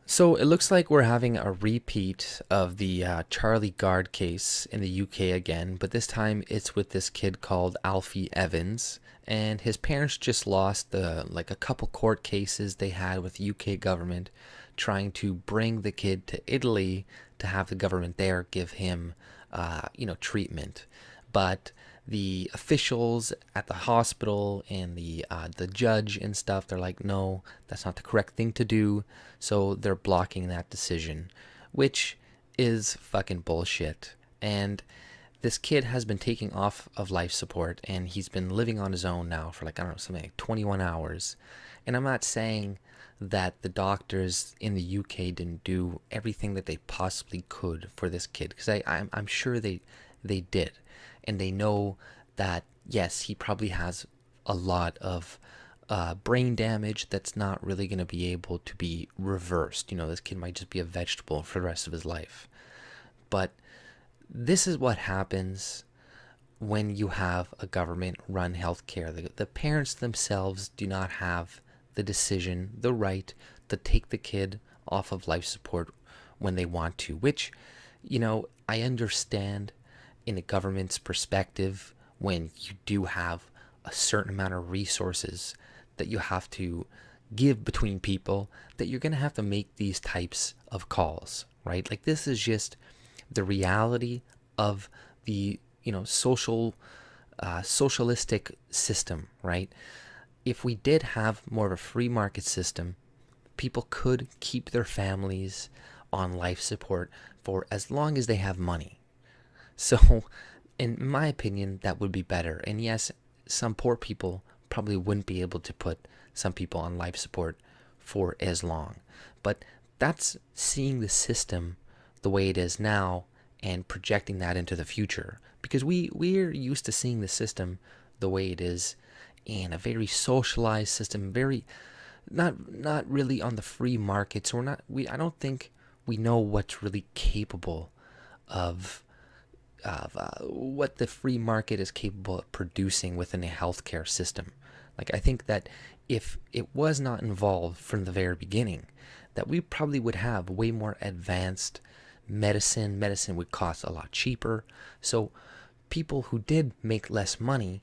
So it looks like we're having a repeat of the Charlie Gard case in the UK again, but this time it's with this kid called Alfie Evans, and his parents just lost a couple court cases they had with the UK government trying to bring the kid to Italy to have the government there give him, treatment, but the officials at the hospital and the judge and stuff, they're like, no, that's not the correct thing to do. So they're blocking that decision, which is fucking bullshit. And this kid has been taking off of life support and he's been living on his own now for like, I don't know, something like 21 hours. And I'm not saying that the doctors in the UK didn't do everything that they possibly could for this kid, because I'm sure they did, and they know that yes, he probably has a lot of brain damage that's not really going to be able to be reversed. This kid might just be a vegetable for the rest of his life. But this is what happens when you have a government run healthcare. The parents themselves do not have the decision, the right to take the kid off of life support when they want to, which, I understand in a government's perspective when you do have a certain amount of resources that you have to give between people, that you're going to have to make these types of calls, right? Like, this is just the reality of the socialistic system, right? If we did have more of a free market system, people could keep their families on life support for as long as they have money. So, in my opinion, that would be better. And yes, some poor people probably wouldn't be able to put some people on life support for as long. But that's seeing the system the way it is now and projecting that into the future. Because we're used to seeing the system the way it is in a very socialized system, very not really on the free market. So I don't think we know what's really capable of what the free market is capable of producing within a healthcare system. Like, I think that if it was not involved from the very beginning, that we probably would have way more advanced medicine. Medicine would cost a lot cheaper. So people who did make less money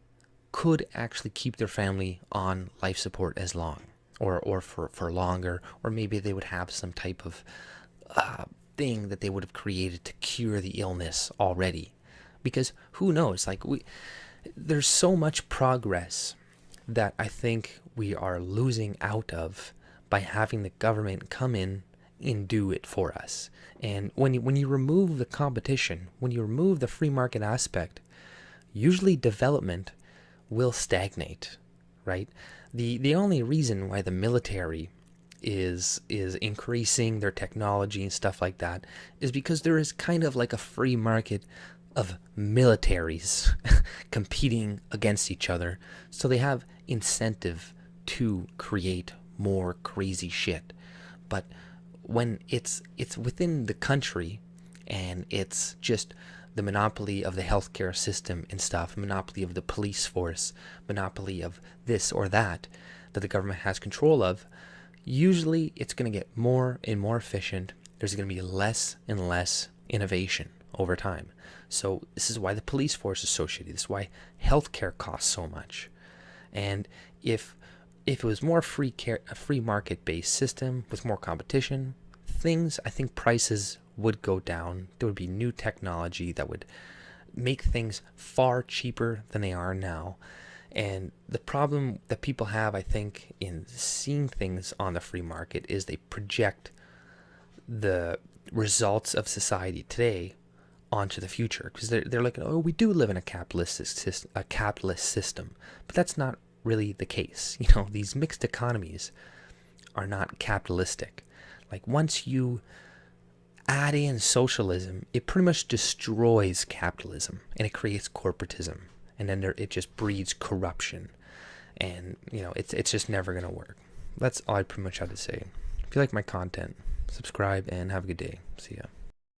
could actually keep their family on life support as long or for longer, or maybe they would have some type of thing that they would have created to cure the illness already. Because who knows, like, there's so much progress that I think we are losing out of by having the government come in and do it for us. And when you remove the competition, when you remove the free market aspect, usually development will stagnate, right? The only reason why the military is increasing their technology and stuff like that is because there is kind of like a free market of militaries competing against each other, so they have incentive to create more crazy shit. But when it's within the country and it's just the monopoly of the healthcare system and stuff, monopoly of the police force, monopoly of this or that the government has control of, usually it's going to get more and more efficient. There's going to be less and less innovation over time. So this is why the police force is so shitty. This is why healthcare costs so much. And if it was more a free market based system with more competition, I think prices would go down. There would be new technology that would make things far cheaper than they are now. And the problem that people have, I think, in seeing things on the free market is they project the results of society today onto the future, because they're like, oh, we do live in a capitalist system, but that's not really the case. These mixed economies are not capitalistic. Like, once you add in socialism, it pretty much destroys capitalism and it creates corporatism, and then it just breeds corruption, and it's just never gonna work. That's all I pretty much have to say. If you like my content, subscribe and have a good day. See ya.